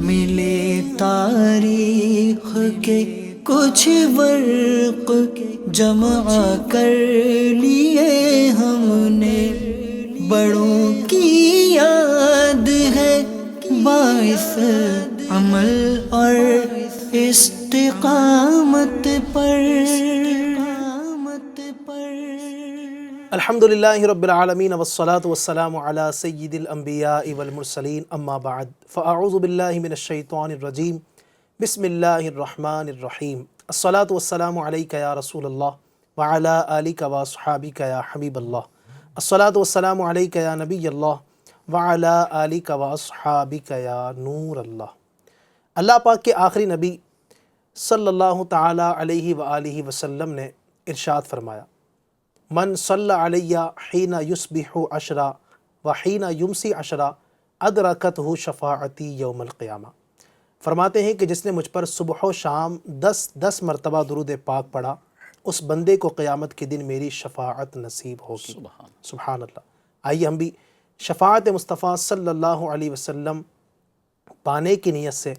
ملے تاریخ کے کچھ ورق جمع کر لیے ہم نے، بڑوں کی یاد ہے باعث عمل اور استقامت پر۔ الحمدللہ رب العالمین والصلاة والسلام علی سید الانبیاء والمرسلین، اما بعد فاعوذ باللہ من الشیطان الرجیم، بسم اللہ الرحمن الرحیم۔ الصلاة والسلام علیک یا رسول اللہ وعلی آلک واصحابک یا حبیب اللہ۔ الصلاة والسلام علیک یا نبی اللہ وعلی آلک واصحابک یا نور اللہ۔ اللہ پاک کے آخری نبی صلی اللہ تعالی علیہ وآلہ وسلم نے ارشاد فرمایا، من صلی علیہ حین یصبح عشرا وحین یمسی عشرا ادرکتہ شفاعتی یوم القیامہ۔ فرماتے ہیں کہ جس نے مجھ پر صبح و شام 10 مرتبہ درود پاک پڑھا، اس بندے کو قیامت کے دن میری شفاعت نصیب ہوگی۔ سبحان اللہ۔ آئیے ہم بھی شفاعت مصطفیٰ صلی اللہ علیہ وسلم پانے کی نیت سے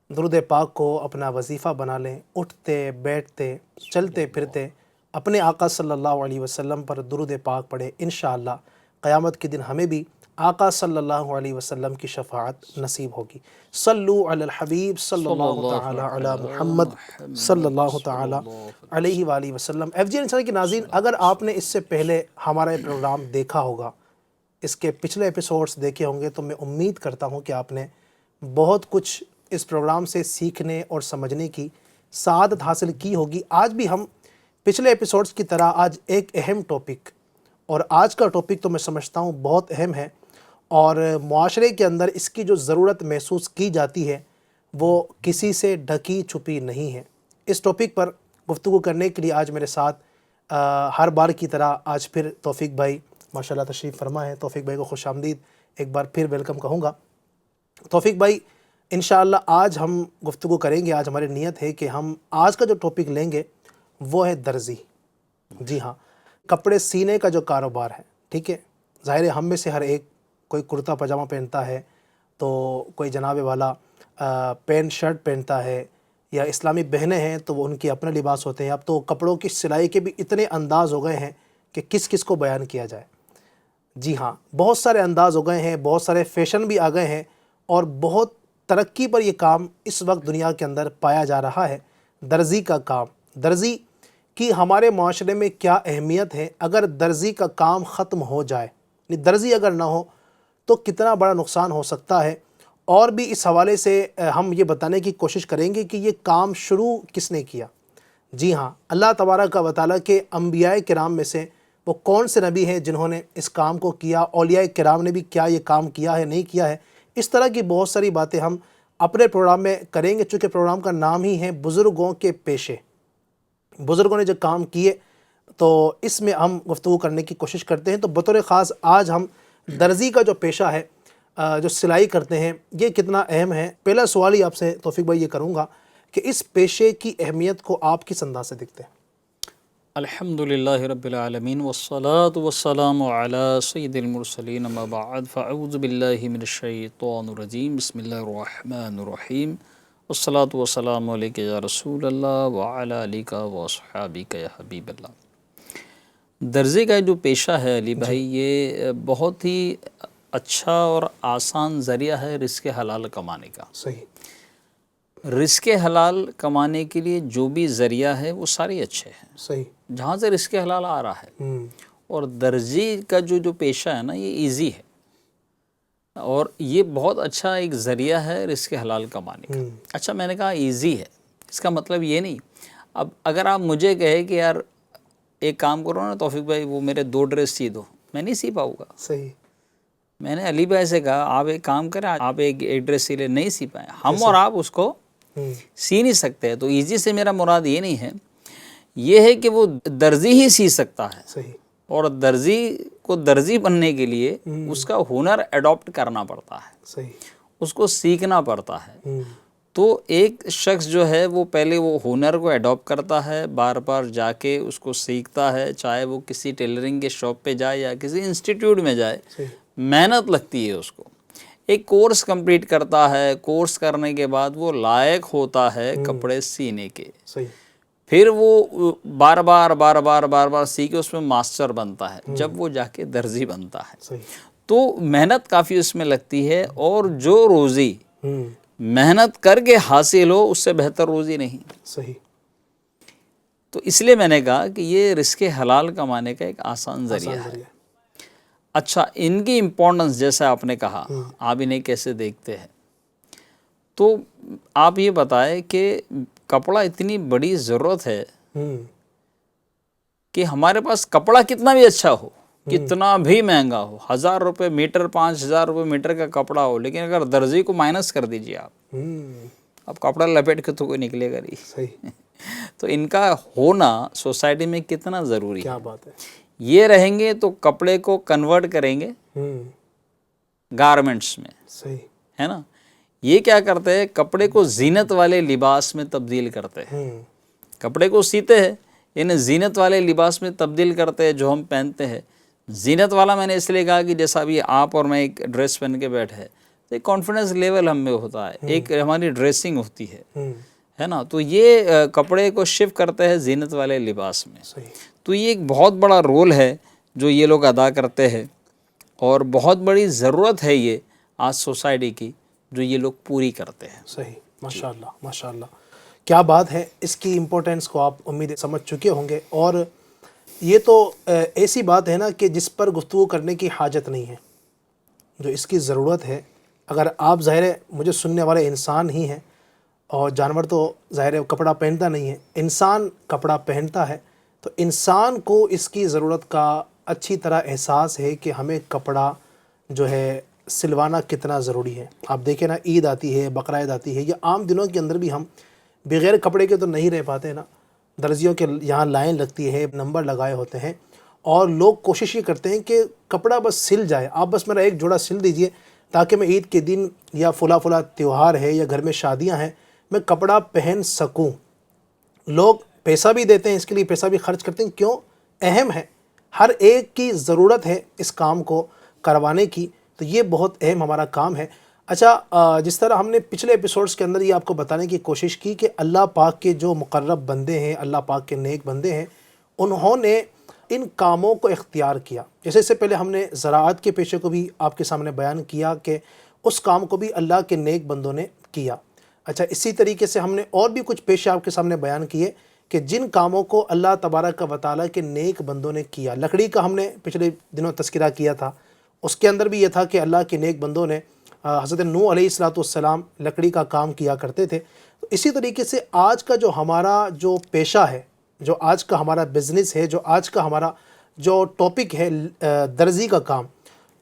درود پاک کو اپنا وظیفہ بنا لیں، اٹھتے بیٹھتے چلتے پھرتے اپنے آقا صلی اللہ علیہ وسلم پر درود پاک پڑھے، انشاءاللہ قیامت کے دن ہمیں بھی آقا صلی اللہ علیہ وسلم کی شفاعت نصیب ہوگی۔ صلو علی الحبیب صلی اللہ تعالی علی محمد صلی اللہ تعالی علیہ وآلہ وسلم۔ ایف جی انسان کے ناظرین، اگر آپ نے اس سے پہلے ہمارا یہ پروگرام دیکھا ہوگا، اس کے پچھلے ایپیسوڈز دیکھے ہوں گے، تو میں امید کرتا ہوں کہ آپ نے بہت کچھ اس پروگرام سے سیکھنے اور سمجھنے کی سعادت حاصل کی ہوگی۔ آج بھی ہم پچھلے ایپیسوڈز کی طرح آج ایک اہم ٹاپک، اور آج کا ٹاپک تو میں سمجھتا ہوں بہت اہم ہے، اور معاشرے کے اندر اس کی جو ضرورت محسوس کی جاتی ہے وہ کسی سے ڈھکی چھپی نہیں ہے۔ اس ٹاپک پر گفتگو کرنے کے لیے آج میرے ساتھ ہر بار کی طرح آج پھر توفیق بھائی ماشاءاللہ تشریف فرما ہے۔ توفیق بھائی کو خوش آمدید ایک بار پھر ویلکم کہوں گا۔ توفیق بھائی، انشاءاللہ آج ہم گفتگو کریں گے، آج ہماری نیت ہے کہ ہم آج کا جو ٹاپک لیں گے وہ ہے درزی۔ جی ہاں، کپڑے سینے کا جو کاروبار ہے، ٹھیک ہے، ظاہر ہے ہم میں سے ہر ایک کوئی کرتا پاجامہ پہنتا ہے، تو کوئی جناب والا پینٹ شرٹ پہنتا ہے، یا اسلامی بہنیں ہیں تو وہ ان کے اپنے لباس ہوتے ہیں۔ اب تو کپڑوں کی سلائی کے بھی اتنے انداز ہو گئے ہیں کہ کس کس کو بیان کیا جائے۔ جی ہاں، بہت سارے انداز ہو گئے ہیں، بہت سارے فیشن بھی آ گئے ہیں، اور بہت ترقی پر یہ کام اس وقت دنیا کے اندر پایا جا رہا ہے، درزی کا کام۔ درزی کی ہمارے معاشرے میں کیا اہمیت ہے؟ اگر درزی کا کام ختم ہو جائے، درزی اگر نہ ہو تو کتنا بڑا نقصان ہو سکتا ہے، اور بھی اس حوالے سے ہم یہ بتانے کی کوشش کریں گے کہ یہ کام شروع کس نے کیا۔ جی ہاں، اللہ تبارک و تعالیٰ کے انبیاء کرام میں سے وہ کون سے نبی ہیں جنہوں نے اس کام کو کیا، اولیاء کرام نے بھی کیا یہ کام کیا ہے نہیں کیا ہے۔ اس طرح کی بہت ساری باتیں ہم اپنے پروگرام میں کریں گے، چونکہ پروگرام کا نام ہی ہے بزرگوں کے پیشے۔ بزرگوں نے جو کام کیے تو اس میں ہم گفتگو کرنے کی کوشش کرتے ہیں۔ تو بطور خاص آج ہم درزی کا جو پیشہ ہے، جو سلائی کرتے ہیں، یہ کتنا اہم ہے۔ پہلا سوال ہی آپ سے توفیق بھائی یہ کروں گا کہ اس پیشے کی اہمیت کو آپ کس انداز سے دیکھتے ہیں؟ الحمدللہ رب العالمین والصلاة والسلام علی سید المرسلین، اما بعد فاعوذ باللہ من الشیطان الرجیم، بسم اللہ الرحمن الرحیم، والصلاة والسلام علیک یا رسول اللہ وعلی آلک واصحابک یا حبیب اللہ۔ درزی کا جو پیشہ ہے علی بھائی، یہ بہت ہی اچھا اور آسان ذریعہ ہے رزق حلال کمانے کا۔ صحیح۔ رزق حلال کمانے کے لیے جو بھی ذریعہ ہے وہ سارے اچھے ہیں، صحیح، جہاں سے رزق حلال آ رہا ہے۔ اور درزی کا جو پیشہ ہے نا، یہ ایزی ہے، اور یہ بہت اچھا ایک ذریعہ ہے رزق حلال کمانے کا۔ اچھا، میں نے کہا ایزی ہے، اس کا مطلب یہ نہیں۔ اب اگر آپ مجھے کہے کہ یار ایک کام کرو نا توفیق بھائی، وہ میرے 2 ڈریس سی دو، میں نہیں سی پاؤں گا۔ صحیح۔ میں نے علی بھائی سے کہا آپ ایک کام کریں، آپ ایک ڈریس سی لیں، نہیں سی پائیں ہم، اور آپ اس کو سی نہیں سکتے۔ تو ایزی سے میرا مراد یہ نہیں ہے، یہ ہے کہ وہ درزی ہی سی سکتا ہے۔ صحیح۔ اور درزی کو درزی بننے کے لیے اس کا ہنر ایڈاپٹ کرنا پڑتا ہے، صحیح، اس کو سیکھنا پڑتا ہے۔ تو ایک شخص جو ہے وہ پہلے وہ ہنر کو ایڈاپٹ کرتا ہے، بار بار جا کے اس کو سیکھتا ہے، چاہے وہ کسی ٹیلرنگ کے شاپ پہ جائے یا کسی انسٹیٹیوٹ میں جائے، محنت لگتی ہے اس کو۔ ایک کورس کمپلیٹ کرتا ہے، کورس کرنے کے بعد وہ لائق ہوتا ہے کپڑے سینے کے، صحیح، پھر وہ بار بار سی کے اس میں ماسٹر بنتا ہے، جب وہ جا کے درزی بنتا ہے۔ صحیح، تو محنت کافی اس میں لگتی ہے، اور جو روزی محنت کر کے حاصل ہو اس سے بہتر روزی نہیں۔ صحیح، تو اس لیے میں نے کہا کہ یہ رزق حلال کمانے کا ایک آسان ذریعہ ہے۔ اچھا، ان کی امپورٹنس جیسے آپ نے کہا، آپ انہیں کیسے دیکھتے ہیں، تو آپ یہ بتائیں کہ کپڑا اتنی بڑی ضرورت ہے کہ ہمارے پاس کپڑا کتنا بھی اچھا ہو، کتنا بھی مہنگا ہو، 1000 روپے میٹر، 5000 روپے میٹر کا کپڑا ہو، لیکن اگر درزی کو مائنس کر دیجیے آپ، اب کپڑا لپیٹ کے تو کوئی نکلے گا نہیں۔ صحیح، تو ان کا ہونا سوسائٹی میں کتنا ضروری ہے۔ کیا بات ہے، یہ رہیں گے تو کپڑے کو کنورٹ کریں گے گارمنٹس میں، صحیح، ہے نا۔ یہ کیا کرتے ہیں، کپڑے کو زینت والے لباس میں تبدیل کرتے ہیں، کپڑے کو سیتے ہیں، انہیں زینت والے لباس میں تبدیل کرتے ہیں جو ہم پہنتے ہیں۔ زینت والا میں نے اس لیے کہا کہ جیسا ابھی آپ اور میں ایک ڈریس پہن کے بیٹھے، تو ایک کانفیڈنس لیول ہم میں ہوتا ہے، ایک ہماری ڈریسنگ ہوتی ہے نا، تو یہ کپڑے کو شفٹ کرتے ہیں زینت والے لباس میں۔ صحیح، تو یہ ایک بہت بڑا رول ہے جو یہ لوگ ادا کرتے ہیں، اور بہت بڑی ضرورت ہے یہ آج سوسائٹی کی جو یہ لوگ پوری کرتے ہیں۔ صحیح، ماشاءاللہ، ماشاءاللہ، کیا بات ہے۔ اس کی امپورٹنس کو آپ امید سمجھ چکے ہوں گے، اور یہ تو ایسی بات ہے نا کہ جس پر گفتگو کرنے کی حاجت نہیں ہے، جو اس کی ضرورت ہے۔ اگر آپ ظاہر ہے مجھے سننے والے انسان ہی ہیں، اور جانور تو ظاہر ہے کپڑا پہنتا نہیں ہے، انسان کپڑا پہنتا ہے، تو انسان کو اس کی ضرورت کا اچھی طرح احساس ہے کہ ہمیں کپڑا جو ہے سلوانا کتنا ضروری ہے۔ آپ دیکھیں نا، عید آتی ہے، بقرعید آتی ہے، یا عام دنوں کے اندر بھی ہم بغیر کپڑے کے تو نہیں رہ پاتے نا۔ درزیوں کے یہاں لائن لگتی ہے، نمبر لگائے ہوتے ہیں، اور لوگ کوشش یہ کرتے ہیں کہ کپڑا بس سل جائے، آپ بس میرا ایک جوڑا سل دیجئے تاکہ میں عید کے دن یا فلاں تہوار ہے یا گھر میں شادیاں ہیں میں کپڑا پہن سکوں۔ لوگ پیسہ بھی دیتے ہیں، اس کے لیے پیسہ بھی خرچ کرتے ہیں، کیوں؟ اہم ہے، ہر ایک کی ضرورت ہے اس کام کو کروانے کی، تو یہ بہت اہم ہمارا کام ہے۔ اچھا، جس طرح ہم نے پچھلے ایپیسوڈز کے اندر یہ آپ کو بتانے کی کوشش کی کہ اللہ پاک کے جو مقرب بندے ہیں، اللہ پاک کے نیک بندے ہیں، انہوں نے ان کاموں کو اختیار کیا۔ جیسے اس سے پہلے ہم نے زراعت کے پیشے کو بھی آپ کے سامنے بیان کیا کہ اس کام کو بھی اللہ کے نیک بندوں نے کیا۔ اچھا، اسی طریقے سے ہم نے اور بھی کچھ پیشے آپ کے سامنے بیان کیے کہ جن کاموں کو اللہ تبارک و تعالیٰ کے نیک بندوں نے کیا۔ لکڑی کا ہم نے پچھلے دنوں تذکرہ کیا تھا، اس کے اندر بھی یہ تھا کہ اللہ کے نیک بندوں نے، حضرت نوح علیہ السلام لکڑی کا کام کیا کرتے تھے۔ تو اسی طریقے سے آج کا جو ہمارا جو پیشہ ہے، جو آج کا ہمارا بزنس ہے، جو آج کا ہمارا جو ٹاپک ہے درزی کا کام،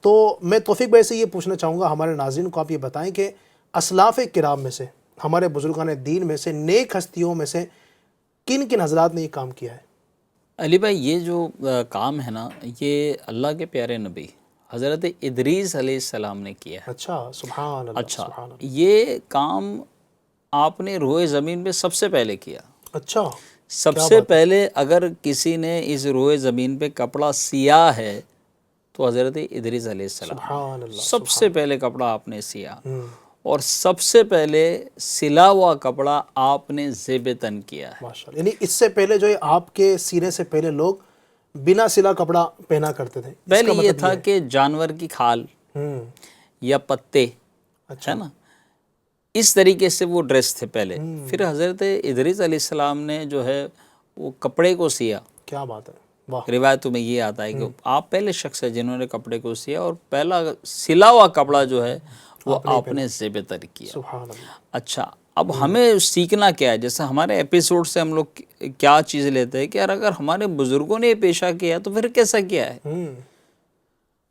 تو میں توفیق بھائی سے یہ پوچھنا چاہوں گا، ہمارے ناظرین کو آپ یہ بتائیں کہ اسلاف کرام میں سے، ہمارے بزرگان دین میں سے، نیک ہستیوں میں سے کن کن حضرات نے یہ کام کیا ہے؟ علی بھائی، یہ جو کام ہے نا، یہ اللہ کے پیارے نبی حضرت ادریس علیہ السلام نے کیا ہے۔ اچھا، سبحان اللہ، اچھا، سبحان اللہ، یہ کام آپ نے روئے زمین پہ سب سے پہلے کیا۔ اچھا، سب سے پہلے اگر کسی نے اس روئے زمین پہ کپڑا سیا ہے تو حضرت ادریس علیہ السلام، سبحان اللہ، سب سے پہلے کپڑا آپ نے سیا، اور سب سے پہلے سلا ہوا کپڑا آپ نے زیب تن کیا ہے۔ ماشاءاللہ، یعنی اس سے پہلے جو ہے آپ کے سینے سے پہلے لوگ بنا سلا کپڑا پہنا کرتے تھے۔ پہلے یہ تھا کہ جانور کی کھال یا پتے، اچھا، ہے نا، اس طریقے سے وہ ڈریس تھے پہلے۔ پھر حضرت ادریس علیہ السلام نے جو ہے وہ کپڑے کو سیا۔ کیا بات ہے، واہ، روایتوں میں یہ آتا ہے کہ آپ پہلے شخص ہیں جنہوں نے کپڑے کو سیا، اور پہلا سلا ہوا کپڑا جو ہے وہ آپ نے زیب تن کیا۔ سبحان اللہ، اچھا، اب ہمیں سیکھنا کیا ہے؟ جیسے ہمارے ایپیسوڈ سے ہم لوگ کیا چیز لیتے ہیں کہ یار اگر ہمارے بزرگوں نے یہ پیشہ کیا تو پھر کیسا کیا ہے؟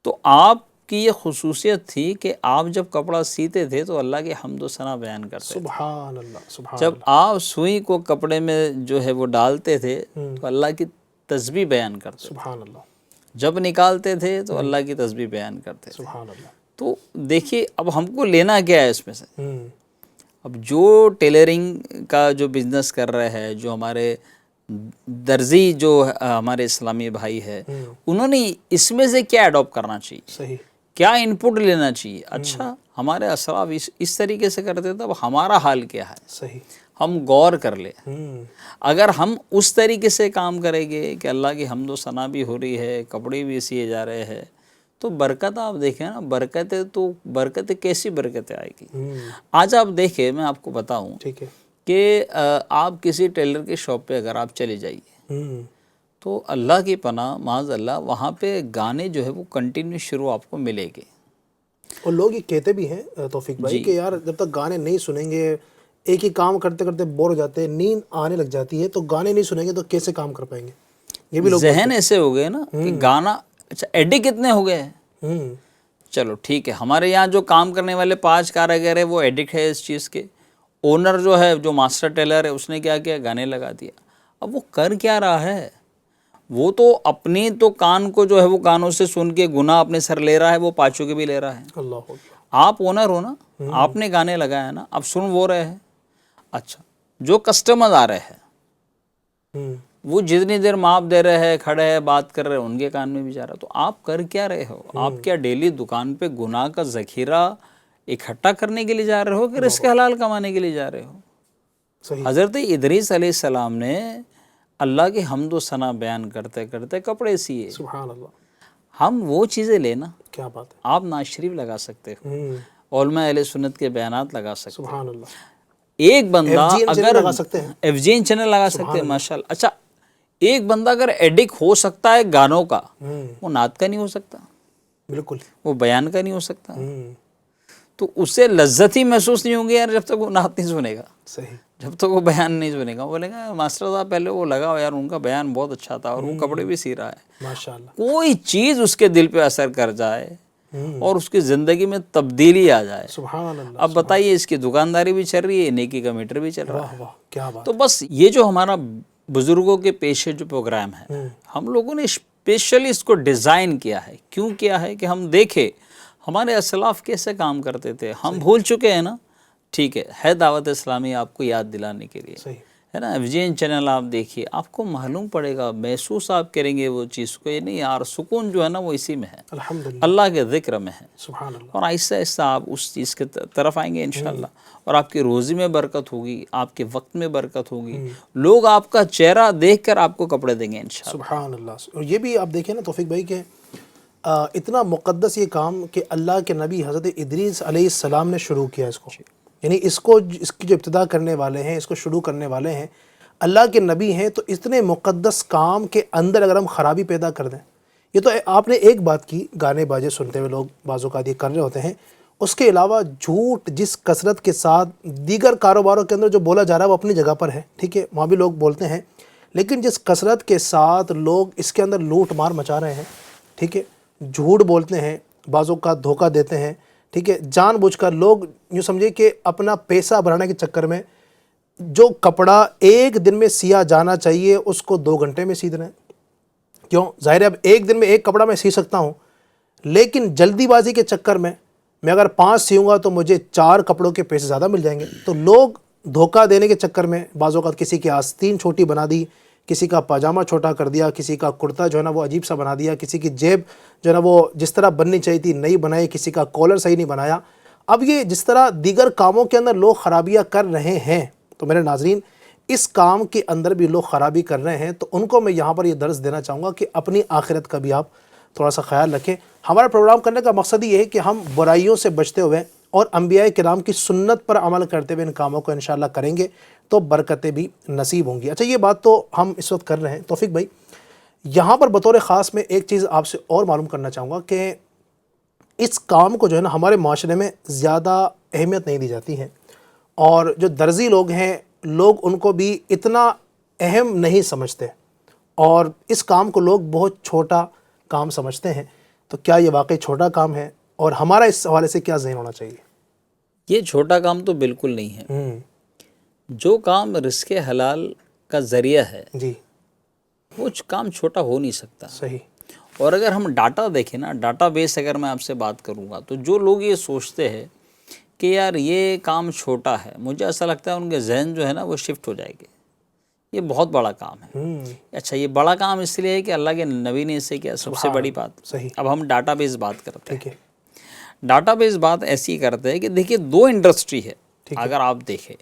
تو آپ کی یہ خصوصیت تھی کہ آپ جب کپڑا سیتے تھے تو اللہ کے حمد و ثنا بیان کرتے تھے۔ سبحان اللہ، سبحان جب آپ سوئی کو کپڑے میں جو ہے وہ ڈالتے تھے تو اللہ کی تسبیح بیان کرتے تھے، سبحان اللہ، جب نکالتے تھے تو اللہ کی تسبیح بیان کرتے تھے۔ سبحان اللہ، تو دیکھیے اب ہم کو لینا کیا ہے اس میں سے؟ اب جو ٹیلرنگ کا جو بزنس کر رہے ہیں، جو ہمارے درزی جو ہمارے اسلامی بھائی ہے، انہوں نے اس میں سے کیا اڈاپٹ کرنا چاہیے؟ صحیح، کیا انپٹ لینا چاہیے. اچھا ہمارے اسلاف اس طریقے سے کرتے تھے، اب ہمارا حال کیا ہے؟ صحیح. ہم غور کر لیں. اگر ہم اس طریقے سے کام کریں گے کہ اللہ کی حمد و ثنا بھی ہو رہی ہے، کپڑے بھی سیے جا رہے ہیں، تو برکت آپ دیکھیں نا، برکتیں کیسی برکتیں آئے گی. آج آپ دیکھیں، میں آپ کو بتاؤں ٹھیک ہے. کہ آپ کسی ٹیلر کی شاپ پہ اگر آپ چلے جائیے تو اللہ کی پناہ معاذ اللہ وہاں پہ گانے جو ہے وہ کنٹینیو شروع آپ کو ملے گے. اور لوگ یہ کہتے بھی ہیں توفیق بھائی کہ یار جب تک گانے نہیں سنیں گے، ایک ہی کام کرتے کرتے بور ہو جاتے ہیں، نیند آنے لگ جاتی ہے، تو گانے نہیں سنیں گے تو کیسے کام کر پائیں گے؟ یہ بھی لوگ ذہن ایسے ہو گئے نا کہ گانا، اچھا ایڈک کتنے ہو گئے ہیں. چلو ٹھیک ہے، ہمارے یہاں جو کام کرنے والے 5 کاریگر ہیں وہ ایڈکٹ ہے اس چیز کے. اونر جو ہے، جو ماسٹر ٹیلر ہے، اس نے کیا کیا؟ گانے لگا دیا. اب وہ کر کیا رہا ہے؟ وہ تو اپنی تو کان کو جو ہے وہ گانوں سے سن کے گناہ اپنے سر لے رہا ہے، وہ پاچوں کے بھی لے رہا ہے. اللہ اکبر. آپ اونر ہو نا، آپ نے گانے لگایا نا، اب سن وہ رہے ہیں. اچھا جو کسٹمر آ رہے ہیں وہ جتنی دیر ماپ دے رہے ہیں، کھڑے ہیں، بات کر رہے ہیں، ان کے کان میں بھی جا رہا ہے. تو آپ کر کیا رہے ہو؟ آپ کیا ڈیلی دکان پہ گناہ کا ذخیرہ اکٹھا کرنے کے لیے جا رہے ہو کہ رزق حلال کمانے کے لیے جا رہے ہو؟ صحیح. حضرت ادریس علیہ السلام نے اللہ کی حمد و ثنا بیان کرتے کرتے کپڑے سیے. سبحان اللہ. ہم وہ چیزیں لینا. کیا بات ہے. آپ ناز شریف لگا سکتے ہو، علماء اہل سنت کے بیانات لگا سکتے ہو. سبحان اللہ. ایک بندہ اگر لگا سکتے ہیں، ایف جی این چینل لگا سکتے ہیں، ماشاء اللہ. اچھا ایک بندہ اگر ایڈک ہو سکتا ہے گانوں کا، وہ نعت کا نہیں ہو سکتا، بالکل وہ بیان کا نہیں ہو سکتا. تو اسے لذت ہی محسوس نہیں ہوگی یار جب تک وہ نعت نہیں سنے گا، صحیح، جب تک وہ بیان نہیں سنے گا. وہ بولے گا ماسٹر صاحب پہلے وہ لگا یار، ان کا بیان بہت اچھا تھا اور وہ کپڑے بھی سی رہا ہے. ماشاءاللہ. کوئی چیز اس کے دل پہ اثر کر جائے اور اس کی زندگی میں تبدیلی آ جائے. سبحان اللہ. اب بتائیے، اس کی دکانداری بھی چل رہی ہے، نیکی کا میٹر بھی چل رہا ہے. واہ واہ، کیا بات. تو بس یہ جو ہمارا بزرگوں کے پیشے جو پروگرام ہے، ہم لوگوں نے اسپیشلی اس کو ڈیزائن کیا ہے. کیوں کیا ہے؟ کہ ہم دیکھیں ہمارے اسلاف کیسے کام کرتے تھے. ہم بھول چکے ہیں نا، ٹھیک ہے دعوت اسلامی آپ کو یاد دلانے کے لیے صحیح ہے نا. ایف جی این چینل آپ دیکھیے، آپ کو معلوم پڑے گا، محسوس آپ کریں گے وہ چیز کو. یہ نہیں یار، سکون جو ہے نا وہ اسی میں ہے، الحمدللہ، اللہ کے ذکر میں ہے. سبحان اللہ. اور آہستہ آہستہ آپ اس چیز کے طرف آئیں گے انشاءاللہ، اور آپ کی روزی میں برکت ہوگی، آپ کے وقت میں برکت ہوگی. لوگ آپ کا چہرہ دیکھ کر آپ کو کپڑے دیں گے انشاءاللہ. سبحان اللہ. اور یہ بھی آپ دیکھیں نا توفیق بھائی کہ اتنا مقدس یہ کام کہ اللہ کے نبی حضرت ادریس علیہ السلام نے شروع کیا اس کو. یعنی اس کی جو ابتدا کرنے والے ہیں، اس کو شروع کرنے والے ہیں، اللہ کے نبی ہیں. تو اتنے مقدس کام کے اندر اگر ہم خرابی پیدا کر دیں، یہ تو آپ نے ایک بات کی، گانے باجے سنتے ہوئے لوگ بعض اوقات یہ کر رہے ہوتے ہیں. اس کے علاوہ جھوٹ جس کثرت کے ساتھ دیگر کاروباروں کے اندر جو بولا جا رہا ہے وہ اپنی جگہ پر ہے، ٹھیک ہے، وہاں بھی لوگ بولتے ہیں. لیکن جس کثرت کے ساتھ لوگ اس کے اندر لوٹ مار مچا رہے ہیں، ٹھیک ہے، جھوٹ بولتے ہیں، بعض اوقات دھوکہ دیتے ہیں، ٹھیک ہے، جان بوجھ کر لوگ یوں سمجھے کہ اپنا پیسہ بڑھانے کے چکر میں جو کپڑا ایک دن میں سیا جانا چاہیے اس کو 2 گھنٹے میں سی رہے ہیں. کیوں؟ ظاہر ہے اب ایک دن میں ایک کپڑا میں سی سکتا ہوں، لیکن جلدی بازی کے چکر میں اگر 5 سیوں گا تو مجھے 4 کپڑوں کے پیسے زیادہ مل جائیں گے. تو لوگ دھوکہ دینے کے چکر میں بعض اوقات کسی کی آستین چھوٹی بنا دی، کسی کا پاجامہ چھوٹا کر دیا، کسی کا کرتا جو ہے نا وہ عجیب سا بنا دیا، کسی کی جیب جو ہے نا وہ جس طرح بننی چاہیے تھی نہیں بنائی، کسی کا کالر صحیح نہیں بنایا. اب یہ جس طرح دیگر کاموں کے اندر لوگ خرابیاں کر رہے ہیں، تو میرے ناظرین اس کام کے اندر بھی لوگ خرابی کر رہے ہیں. تو ان کو میں یہاں پر یہ درس دینا چاہوں گا کہ اپنی آخرت کا بھی آپ تھوڑا سا خیال رکھیں. ہمارا پروگرام کرنے کا مقصد یہ ہے کہ ہم برائیوں سے بچتے ہوئے اور انبیاء کرام کی سنت پر عمل کرتے ہوئے ان کاموں کو انشاءاللہ کریں گے تو برکتیں بھی نصیب ہوں گی. اچھا یہ بات تو ہم اس وقت کر رہے ہیں. توفیق بھائی یہاں پر بطور خاص میں ایک چیز آپ سے اور معلوم کرنا چاہوں گا کہ اس کام کو جو ہے نا ہمارے معاشرے میں زیادہ اہمیت نہیں دی جاتی ہے، اور جو درزی لوگ ہیں لوگ ان کو بھی اتنا اہم نہیں سمجھتے، اور اس کام کو لوگ بہت چھوٹا کام سمجھتے ہیں. تو کیا یہ واقعی چھوٹا کام ہے، اور ہمارا اس حوالے سے کیا ذہن ہونا چاہیے؟ یہ چھوٹا کام تو بالکل نہیں ہے. جو کام رزق حلال کا ذریعہ ہے جی، وہ کام چھوٹا ہو نہیں سکتا. صحیح. اور اگر ہم ڈاٹا دیکھیں نا، ڈاٹا بیس اگر میں آپ سے بات کروں گا، تو جو لوگ یہ سوچتے ہیں کہ یار یہ کام چھوٹا ہے، مجھے ایسا لگتا ہے ان کے ذہن جو ہے نا وہ شفٹ ہو جائے گے. یہ بہت بڑا کام ہے. اچھا یہ بڑا کام اس لیے ہے کہ اللہ کے نبی نے اسے کیا سب سے بڑی بات. صحیح. اب ہم ڈاٹا بیس بات کرتے ہیں. ٹھیک ہے. ڈاٹا بیس بات ایسی کرتے ہیں کہ دیکھیے 2 انڈسٹری ہے اگر آپ دیکھیں،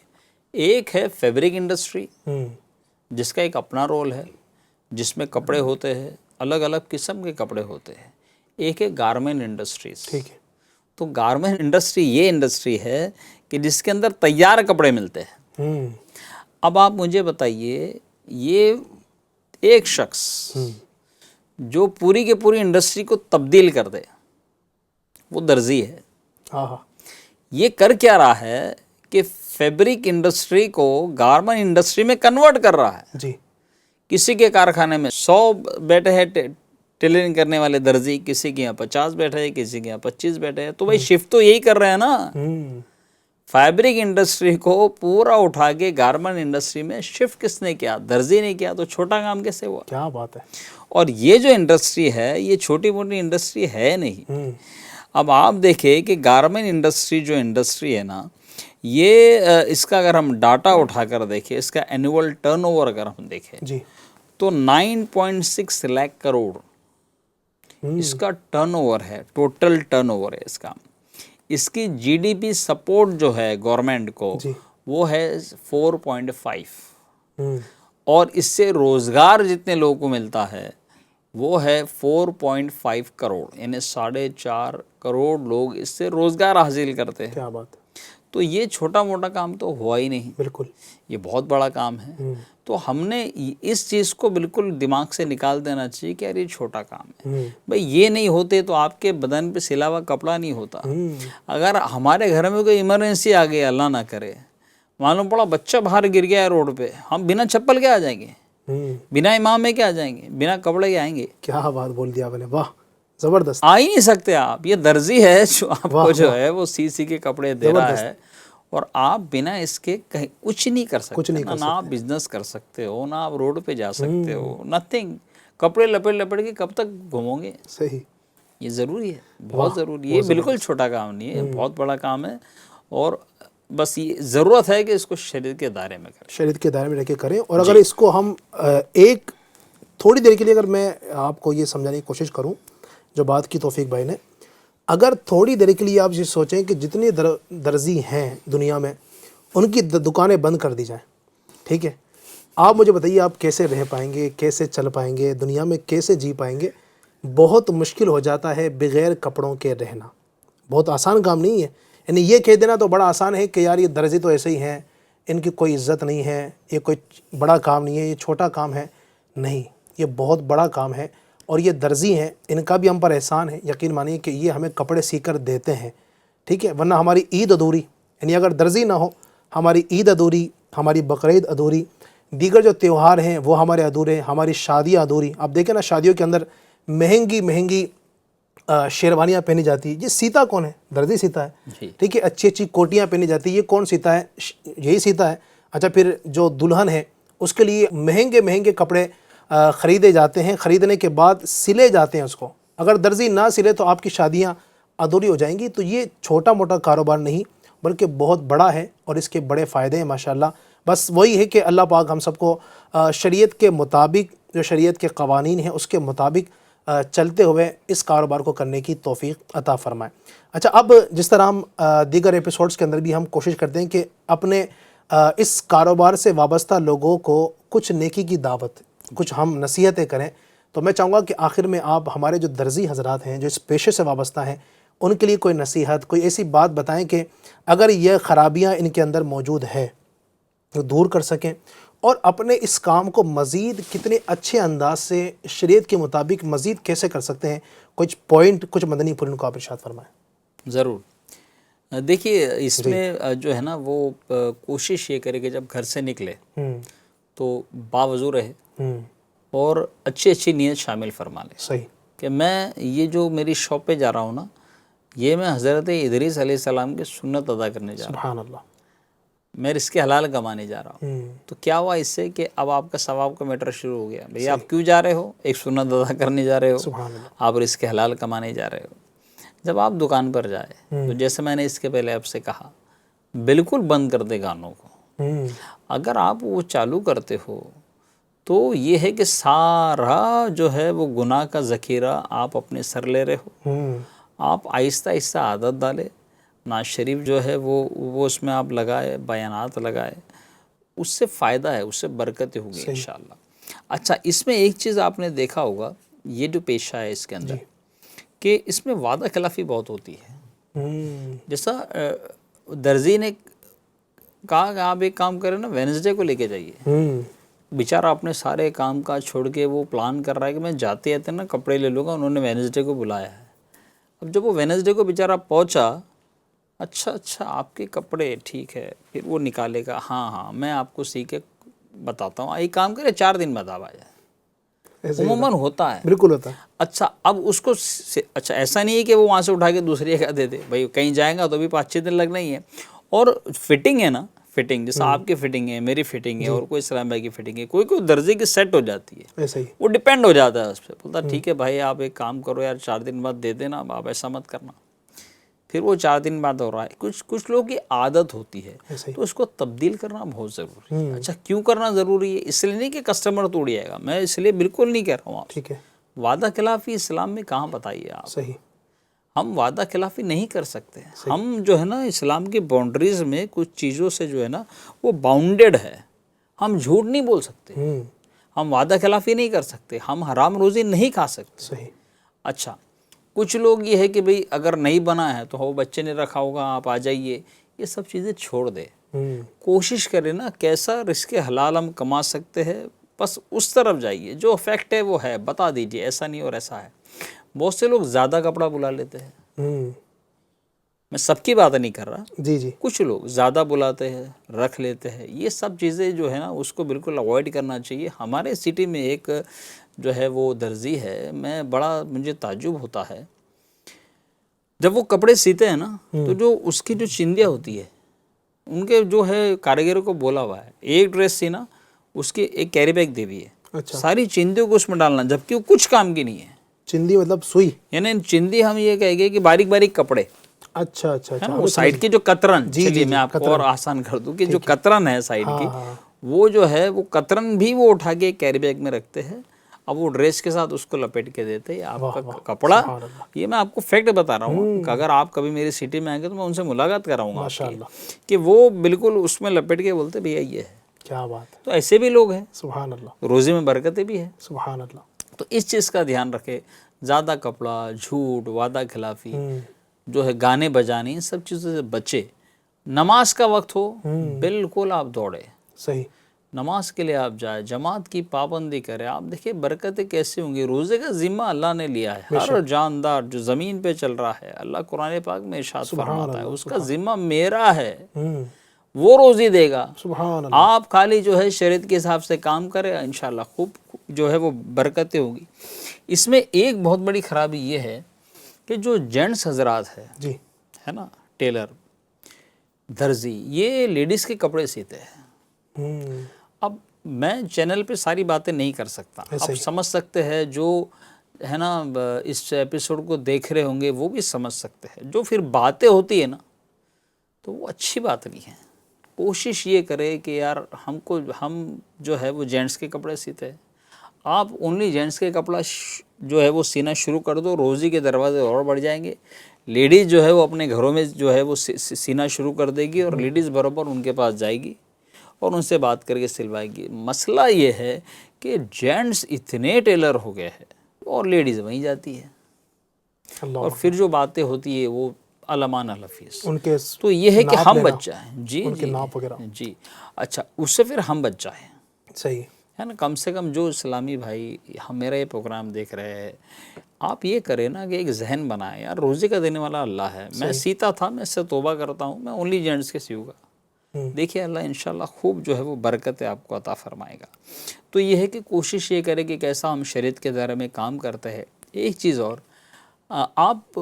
ایک ہے فیبرک انڈسٹری جس کا ایک اپنا رول ہے، جس میں کپڑے ہوتے ہیں، الگ الگ قسم کے کپڑے ہوتے ہیں، ایک ہے گارمنٹ انڈسٹریز. ٹھیک ہے. تو گارمنٹ انڈسٹری یہ انڈسٹری ہے کہ جس کے اندر تیار کپڑے ملتے ہیں. اب آپ مجھے بتائیے، یہ ایک شخص جو پوری کے پوری انڈسٹری کو تبدیل کر دے، وہ درزی ہے. یہ کر کیا رہا ہے کہ فیبرک انڈسٹری کو گارمنٹ انڈسٹری میں کنورٹ کر رہا ہے. جی. کسی کے کارخانے میں 100 بیٹھے ہیں ٹیلرنگ کرنے والے درزی، کسی کے یہاں 50 بیٹھے ہیں، کسی کے یہاں 25 بیٹھے ہیں. تو بھائی شفٹ تو یہی کر رہے ہیں نا. فیبرک انڈسٹری کو پورا اٹھا کے گارمنٹ انڈسٹری میں شفٹ کس نے کیا؟ درزی نے کیا. تو چھوٹا کام کیسے ہوا؟ کیا بات ہے. اور یہ جو انڈسٹری ہے یہ چھوٹی موٹی انڈسٹری ہے نہیں. اب آپ دیکھیں کہ گارمنٹ انڈسٹری جو انڈسٹری ہے نا، یہ اس کا اگر ہم ڈاٹا اٹھا کر دیکھیں، اس کا اینول ٹرن اوور اگر ہم دیکھیں جی تو 9.6 لاکھ کروڑ اس کا ٹرن اوور ہے، ٹوٹل ٹرن اوور ہے اس کا. اس کی جی ڈی پی سپورٹ جو ہے گورنمنٹ کو وہ ہے 4.5، اور اس سے روزگار جتنے لوگوں کو ملتا ہے وہ ہے 4.5 کروڑ، یعنی 4.5 کروڑ لوگ اس سے روزگار حاصل کرتے ہیں. کیا بات ہے. تو یہ چھوٹا موٹا کام تو ہوا ہی نہیں، بالکل یہ بہت بڑا کام ہے. تو ہم نے اس چیز کو بالکل دماغ سے نکال دینا چاہیے کہ یار یہ چھوٹا کام ہے. بھئی یہ نہیں ہوتے تو آپ کے بدن پہ سلا ہوا کپڑا نہیں ہوتا. اگر ہمارے گھر میں کوئی ایمرجنسی آ گئی، اللہ نہ کرے، معلوم پڑا بچہ باہر گر گیا ہے روڈ پہ، ہم بنا چپل کے آ جائیں گے، بنا امامے کے آ جائیں گے، بنا کپڑے کے آئیں گے؟ کیا بات بول دیا آپ نے. واہ، زبردست. آ ہی نہیں سکتے آپ. یہ درزی ہے جو آپ کو جو ہے وہ سی کے کپڑے دے رہا ہے، اور آپ بنا اس کے کہیں کچھ نہیں کر سکتے. نہ آپ بزنس کر سکتے ہو، نہ آپ روڈ پہ جا سکتے ہو، نتھنگ. کپڑے لپٹ کے کب تک گھومو گے؟ صحیح. یہ ضروری ہے، بہت ضروری ہے. یہ بالکل چھوٹا کام نہیں ہے، بہت بڑا کام ہے. اور بس یہ ضرورت ہے کہ اس کو شریعت کے دائرے میں کریں، شریعت کے دائرے میں رہ کے کریں. اور اگر اس کو ہم ایک تھوڑی دیر کے لیے اگر میں آپ کو یہ سمجھانے کی کوشش کروں جو بات کی توفیق بھائی نے، اگر تھوڑی دیر کے لیے آپ یہ سوچیں کہ جتنے درزی ہیں دنیا میں ان کی دکانیں بند کر دی جائیں، ٹھیک ہے، آپ مجھے بتائیے آپ کیسے رہ پائیں گے، کیسے چل پائیں گے، دنیا میں کیسے جی پائیں گے؟ بہت مشکل ہو جاتا ہے بغیر کپڑوں کے رہنا. بہت آسان کام نہیں ہے. یعنی یہ کہہ دینا تو بڑا آسان ہے کہ یار یہ درزی تو ایسے ہی ہیں، ان کی کوئی عزت نہیں ہے، یہ کوئی بڑا کام نہیں ہے، یہ چھوٹا کام ہے. نہیں، یہ بہت بڑا کام ہے. اور یہ درزی ہیں، ان کا بھی ہم پر احسان ہے. یقین مانیے کہ یہ ہمیں کپڑے سی کر دیتے ہیں، ٹھیک ہے، ورنہ ہماری عید ادھوری. یعنی اگر درزی نہ ہو ہماری عید ادھوری، ہماری بقرعید ادھوری، دیگر جو تہوار ہیں وہ ہمارے ادھورے، ہماری شادیاں ادھوری. آپ دیکھیں نا شادیوں کے اندر مہنگی مہنگی شیروانیاں پہنی جاتی ہیں. یہ سیتا کون ہے؟ درزی سیتا ہے. ٹھیک ہے، اچھی اچھی کوٹیاں پہنی جاتی ہیں. یہ کون سیتا ہے؟ یہی سیتا ہے. اچھا، پھر جو دلہن ہے اس کے لیے مہنگے مہنگے کپڑے خریدے جاتے ہیں، خریدنے کے بعد سلے جاتے ہیں اس کو. اگر درزی نہ سلے تو آپ کی شادیاں ادھوری ہو جائیں گی. تو یہ چھوٹا موٹا کاروبار نہیں بلکہ بہت بڑا ہے اور اس کے بڑے فائدے ہیں ماشاءاللہ. بس وہی ہے کہ اللہ پاک ہم سب کو شریعت کے مطابق، جو شریعت کے قوانین ہیں اس کے مطابق چلتے ہوئے اس کاروبار کو کرنے کی توفیق عطا فرمائے. اچھا، اب جس طرح ہم دیگر ایپیسوڈز کے اندر بھی ہم کوشش کرتے ہیں کہ اپنے اس کاروبار سے وابستہ لوگوں کو کچھ نیکی کی دعوت، کچھ ہم نصیحتیں کریں، تو میں چاہوں گا کہ آخر میں آپ ہمارے جو درزی حضرات ہیں جو اس پیشے سے وابستہ ہیں ان کے لیے کوئی نصیحت، کوئی ایسی بات بتائیں کہ اگر یہ خرابیاں ان کے اندر موجود ہے تو دور کر سکیں، اور اپنے اس کام کو مزید کتنے اچھے انداز سے شریعت کے مطابق مزید کیسے کر سکتے ہیں. کچھ پوائنٹ، کچھ مدنی پھول ان کو آپ ارشاد فرمائیں. ضرور. دیکھیے اس میں جو ہے نا وہ کوشش یہ کرے کہ جب گھر سے نکلے تو باوضو رہے اور اچھی اچھی نیت شامل فرما لے. صحیح. کہ میں یہ جو میری شاپ پہ جا رہا ہوں نا، یہ میں حضرت ادریس علیہ السلام کی سنت ادا کرنے جا رہا ہوں. سبحان اللہ. میں اس کے حلال کمانے جا رہا ہوں. تو کیا ہوا اس سے کہ اب آپ کا ثواب کا میٹر شروع ہو گیا. بھئی آپ کیوں جا رہے ہو؟ ایک سنت ادا کرنے جا رہے ہو، سبحان اللہ. آپ اس کے حلال کمانے جا رہے ہو. جب آپ دکان پر جائے تو جیسے میں نے اس کے پہلے آپ سے کہا، بالکل بند کر دے گانوں کو. اگر آپ وہ چالو کرتے ہو تو یہ ہے کہ سارا جو ہے وہ گناہ کا ذخیرہ آپ اپنے سر لے رہے ہو. آپ آہستہ آہستہ عادت ڈالے، ناز شریف جو ہے وہ اس میں آپ لگائے، بیانات لگائے، اس سے فائدہ ہے، اس سے برکتیں ہوگی انشاءاللہ۔ اچھا، اس میں ایک چیز آپ نے دیکھا ہوگا، یہ جو پیشہ ہے اس کے اندر کہ اس میں وعدہ خلافی بہت ہوتی ہے۔ جیسا درزی نے کہا کہ آپ ایک کام کریں نا، وینسڈے کو لے کے جائیے، بیچارہ اپنے سارے کام کا چھوڑ کے وہ پلان کر رہا ہے کہ میں جاتے آتے نا کپڑے لے لوں گا، انہوں نے وینسڈے کو بلایا ہے۔ اب جب وہ وینسڈے کو بیچارہ پہنچا، اچھا آپ کے کپڑے ٹھیک ہے، پھر وہ نکالے گا، ہاں میں آپ کو سی کے بتاتا ہوں، ایک کام کرے 4 دن بعد آ جائے، عموماً ہوتا ہے، بالکل ہوتا ہے۔ اچھا اب اس کو اچھا ایسا نہیں ہے کہ وہ وہاں سے اٹھا کے دوسری جگہ دے دے، بھائی کہیں جائیں گا تو بھی 5-6 دن لگنا ہی ہے۔ اور فٹنگ ہے نا، فٹنگ جیسا آپ کی فٹنگ ہے، میری فٹنگ ہے، اور کوئی اسلام بھائی کی فٹنگ ہے، کوئی درزی کی سیٹ ہو جاتی ہے، ایسا ہی وہ ڈیپینڈ ہو جاتا ہے اس پہ، بولتا ٹھیک ہے بھائی آپ ایک کام کرو یار، 4 دن بعد دے دینا، آپ ایسا مت کرنا، پھر وہ 4 دن بعد ہو رہا ہے۔ کچھ لوگوں کی عادت ہوتی ہے، تو اس کو تبدیل کرنا بہت ضروری ہے۔ اچھا کیوں کرنا ضروری ہے؟ اس لیے نہیں کہ کسٹمر توڑ جائے گا، میں اس لیے بالکل نہیں کہہ رہا ہوں آپ، ٹھیک ہے، وعدہ خلافی اسلام میں کہاں بتائیے آپ، صحیح، ہم وعدہ خلافی نہیں کر سکتے، ہم جو ہے نا اسلام کی باؤنڈریز میں کچھ چیزوں سے جو ہے نا وہ باؤنڈیڈ ہے، ہم جھوٹ نہیں بول سکتے، ہم وعدہ خلافی نہیں کر سکتے، ہم حرام روزی نہیں کھا سکتے۔ صحیح، اچھا کچھ لوگ یہ ہے کہ بھئی اگر نہیں بنا ہے تو بچے نے رکھا ہوگا، آپ آ جائیے، یہ سب چیزیں چھوڑ دے، کوشش کریں نا کیسا رزق حلال ہم کما سکتے ہیں، بس اس طرف جائیے، جو فیکٹ ہے وہ ہے، بتا دیجئے ایسا نہیں اور ایسا ہے۔ بہت سے لوگ زیادہ کپڑا بلا لیتے ہیں، میں سب کی بات نہیں کر رہا، جی کچھ لوگ زیادہ بلاتے ہیں، رکھ لیتے ہیں، یہ سب چیزیں جو ہے نا اس کو بالکل اوائڈ کرنا چاہیے۔ ہمارے سٹی میں ایک جو ہے وہ درزی ہے، مجھے تعجب ہوتا ہے، جب وہ کپڑے سیتے ہیں نا تو جو اس کی جو چندیاں ہوتی ہے، ان کے جو ہے کاریگروں کو بولا ہوا ہے، ایک ڈریس سینا، اس کی ایک کیری بیگ دے دی ہے، ساری چندیوں کو اس میں ڈالنا، جبکہ وہ کچھ کام کی نہیں ہے۔ چندی مطلب سوئی، یعنی چندی ہم یہ کہیں گے کہ باریک باریک کپڑے، اچھا ہے نا، وہ سائڈ کی جو قطرن، چلیے میں آپ کو اور آسان کر دوں کہ جو قطرن ہے سائڈ کی، وہ جو ہے وہ قطرن بھی وہ اٹھا کے کیری بیگ میں رکھتے ہیں، اب وہ ڈریس کے ساتھ اس کو لپیٹ کے دیتے ہیں۔ آپ کا کپڑا، یہ میں آپ کو فیکٹ بتا رہا ہوں کہ اگر آپ کبھی میری سٹی میں آئیں گے تو میں ان سے ملاقات کراؤں گا کہ وہ بالکل اس میں لپیٹ کے بولتے بھیا یہ ہے، کیا بات ہے، تو ایسے بھی لوگ ہیں، سبحان اللہ، روزی میں برکتیں بھی ہیں، سبحان اللہ۔ تو اس چیز کا دھیان رکھے، زیادہ کپڑا، جھوٹ، وعدہ خلافی، جو ہے گانے بجانے، ان سب چیزوں سے بچے۔ نماز کا وقت ہو بالکل آپ دوڑے، صحیح، نماز کے لیے آپ جائیں، جماعت کی پابندی کریں، آپ دیکھیں برکتیں کیسے ہوں گی۔ روزے کا ذمہ اللہ نے لیا ہے، ہر جاندار جو زمین پہ چل رہا ہے، اللہ قرآن پاک میں ارشاد فرماتا ہے اس کا ذمہ میرا ہے، وہ روزی دے گا، سبحان اللہ، آپ خالی جو ہے شریعت کے حساب سے کام کرے، انشاءاللہ خوب جو ہے وہ برکتیں ہوگی۔ اس میں ایک بہت بڑی خرابی یہ ہے کہ جو جینٹس حضرات ہے نا، ٹیلر، درزی، یہ لیڈیز کے کپڑے سیتے ہیں۔ اب میں چینل پہ ساری باتیں نہیں کر سکتا، آپ سمجھ سکتے ہیں، جو ہے نا اس ایپیسوڈ کو دیکھ رہے ہوں گے وہ بھی سمجھ سکتے ہیں، جو پھر باتیں ہوتی ہے نا تو وہ اچھی بات نہیں ہے۔ کوشش یہ کرے کہ یار ہم جو ہے وہ جینٹس کے کپڑے سیتے ہیں، آپ اونلی جینٹس کے کپڑا جو ہے وہ سینا شروع کر دو، روزی کے دروازے اور بڑھ جائیں گے۔ لیڈیز جو ہے وہ اپنے گھروں میں جو ہے وہ سینا شروع کر دے گی، اور لیڈیز برابر ان کے پاس جائے گی اور ان سے بات کر کے سلوائے گی۔ مسئلہ یہ ہے کہ جینٹس اتنے ٹیلر ہو گئے ہیں اور لیڈیز وہیں جاتی ہے، اور پھر جو باتیں ہوتی ہے وہ علمان الحفیظ، ان کے تو یہ ہے کہ ہم بچ جائیں، جی اچھا، اس سے پھر ہم بچ جائیں، صحیح ہے نا۔ کم سے کم جو اسلامی بھائی میرا یہ پروگرام دیکھ رہے ہیں، آپ یہ کریں نا کہ ایک ذہن بنائیں، یار روزی کا دینے والا اللہ ہے، میں سیتا تھا، میں اس سے توبہ کرتا ہوں، میں اونلی جینٹس کے سیوں گا، دیکھیے اللہ انشاءاللہ خوب جو ہے وہ برکتیں آپ کو عطا فرمائے گا۔ تو یہ ہے کہ کوشش یہ کرے کہ کیسا ہم شریعت کے دائرے میں کام کرتے ہیں۔ ایک چیز اور، آپ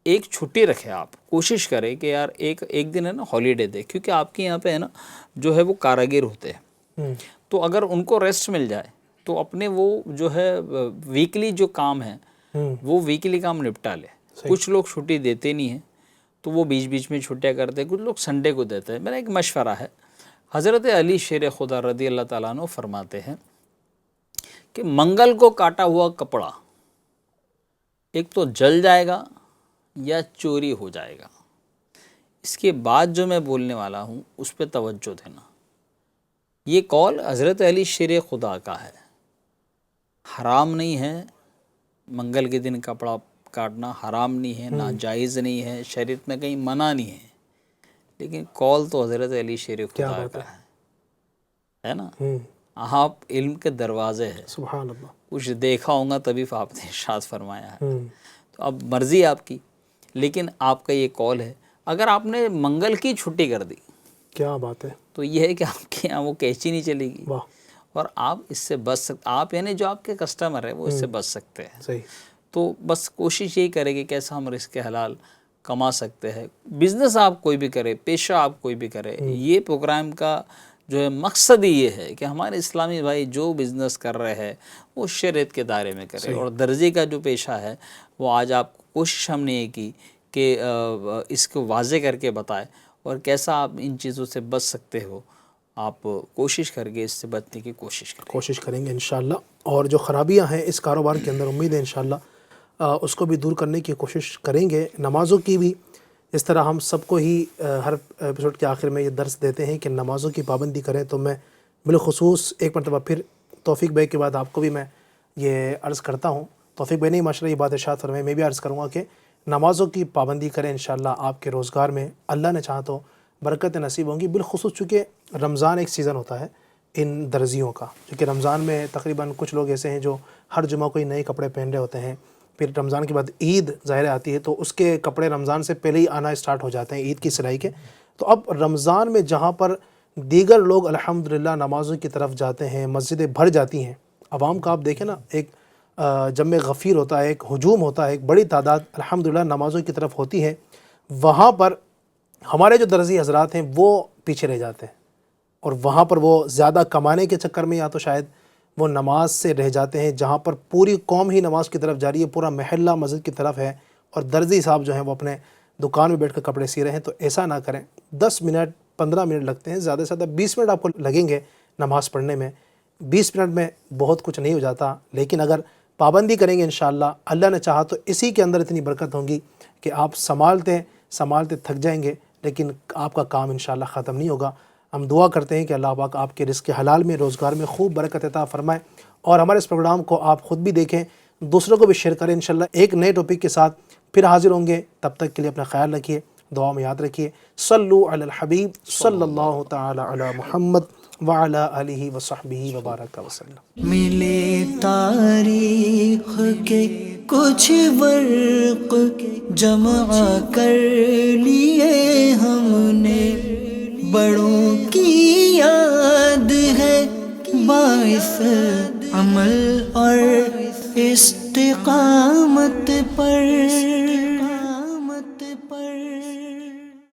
ایک چھٹی رکھیں، آپ کوشش کریں کہ یار ایک دن ہے نا ہالیڈے دے، کیونکہ آپ کے یہاں پہ ہے نا جو ہے وہ کاراگر ہوتے ہیں، تو اگر ان کو ریسٹ مل جائے تو اپنے وہ جو ہے ویکلی جو کام ہے وہ ویکلی کام نپٹا لے۔ کچھ لوگ چھٹی دیتے نہیں ہیں تو وہ بیچ بیچ میں چھٹیاں کرتے ہیں، کچھ لوگ سنڈے کو دیتے ہیں۔ میرا ایک مشورہ ہے، حضرت علی شیر خدا رضی اللہ تعالیٰ عنہ فرماتے ہیں کہ منگل کو کاٹا ہوا کپڑا ایک تو جل جائے گا، یا چوری ہو جائے گا۔ اس کے بعد جو میں بولنے والا ہوں اس پہ توجہ دینا۔ یہ قول حضرت علی شیر خدا کا ہے، حرام نہیں ہے، منگل کے دن کپڑا کاٹنا حرام نہیں ہے، ناجائز نہیں ہے، شریعت میں کہیں منع نہیں ہے، لیکن قول تو حضرت علی شیر خدا کا ہے نا۔ آپ علم کے دروازے ہیں، سبحان اللہ، کچھ دیکھا ہوگا تبھی آپ نے ارشاد فرمایا ہے، تو اب مرضی آپ کی، لیکن آپ کا یہ قول ہے۔ اگر آپ نے منگل کی چھٹی کر دی، کیا بات ہے، تو یہ ہے کہ آپ کے یہاں وہ کیچی نہیں چلے گی، واہ، اور آپ اس سے بچ سکتے، آپ یعنی جو آپ کے کسٹمر ہے وہ اس سے بچ سکتے ہیں۔ صحیح، تو بس کوشش یہی کرے کہ کیسا ہم رزق حلال کما سکتے ہیں۔ بزنس آپ کوئی بھی کرے، پیشہ آپ کوئی بھی کرے، یہ پروگرام کا جو ہے مقصد ہی یہ ہے کہ ہمارے اسلامی بھائی جو بزنس کر رہے ہیں وہ شریعت کے دائرے میں کرے، اور درزی کا جو پیشہ ہے وہ آج آپ کو کوشش ہم نے یہ کی کہ اس کو واضح کر کے بتائے، اور کیسا آپ ان چیزوں سے بچ سکتے ہو، آپ کوشش کر کے اس سے بچنے کی کوشش کریں گے انشاءاللہ۔ اور جو خرابیاں ہیں اس کاروبار کے اندر، امید ہے انشاءاللہ اس کو بھی دور کرنے کی کوشش کریں گے۔ نمازوں کی بھی اس طرح ہم سب کو ہی ہر ایپیسوڈ کے آخر میں یہ درس دیتے ہیں کہ نمازوں کی پابندی کریں، تو میں بالخصوص ایک مرتبہ پھر توفیق بھائی کے بعد آپ کو بھی میں یہ عرض کرتا ہوں، توفیق بھائی نے ماشاءاللہ یہ بات ارشاد فرمائی، میں بھی عرض کروں گا کہ نمازوں کی پابندی کریں، انشاءاللہ آپ کے روزگار میں اللہ نے چاہا تو برکت نصیب ہوں گی۔ بالخصوص چونکہ رمضان ایک سیزن ہوتا ہے ان درزیوں کا، کیونکہ رمضان میں تقریباً کچھ لوگ ایسے ہیں جو ہر جمعہ کو ہی نئے کپڑے پہن رہے ہوتے ہیں، پھر رمضان کے بعد عید ظاہر آتی ہے تو اس کے کپڑے رمضان سے پہلے ہی آنا اسٹارٹ ہو جاتے ہیں عید کی سلائی کے۔ تو اب رمضان میں جہاں پر دیگر لوگ الحمدللہ نمازوں کی طرف جاتے ہیں، مسجدیں بھر جاتی ہیں، عوام کا آپ دیکھیں نا، ایک جمع غفیر ہوتا ہے، ایک ہجوم ہوتا ہے، ایک بڑی تعداد الحمدللہ نمازوں کی طرف ہوتی ہے، وہاں پر ہمارے جو درزی حضرات ہیں وہ پیچھے رہ جاتے ہیں، اور وہاں پر وہ زیادہ کمانے کے چکر میں یا تو شاید وہ نماز سے رہ جاتے ہیں، جہاں پر پوری قوم ہی نماز کی طرف جا رہی ہے، پورا محلہ مسجد کی طرف ہے، اور درزی صاحب جو ہیں وہ اپنے دکان میں بیٹھ کر کپڑے سی رہے ہیں۔ تو ایسا نہ کریں، 10 منٹ 15 منٹ لگتے ہیں، زیادہ سے زیادہ 20 منٹ آپ کو لگیں گے نماز پڑھنے میں، 20 منٹ میں بہت کچھ نہیں ہو جاتا، لیکن اگر پابندی کریں گے انشاءاللہ اللہ نے چاہا تو اسی کے اندر اتنی برکت ہوگی کہ آپ سنبھالتے تھک جائیں گے، لیکن آپ کا کام انشاءاللہ ختم نہیں ہوگا۔ ہم دعا کرتے ہیں کہ اللہ پاک آپ کے رزق حلال میں، روزگار میں خوب برکت عطا فرمائے، اور ہمارے اس پروگرام کو آپ خود بھی دیکھیں، دوسروں کو بھی شیئر کریں۔ انشاءاللہ ایک نئے ٹاپک کے ساتھ پھر حاضر ہوں گے، تب تک کے لیے اپنا خیال رکھیے، دعا میں یاد رکھیے۔ صلو علی الحبیب صلی اللہ تعالی علی محمد وعلی آلہ وصحبہ وبارک وسلم۔ ملے تاریخ کے کچھ ورق جمع کر لیے ہم نے، بڑوں کی یاد ہے باعث عمل اور استقامت پر۔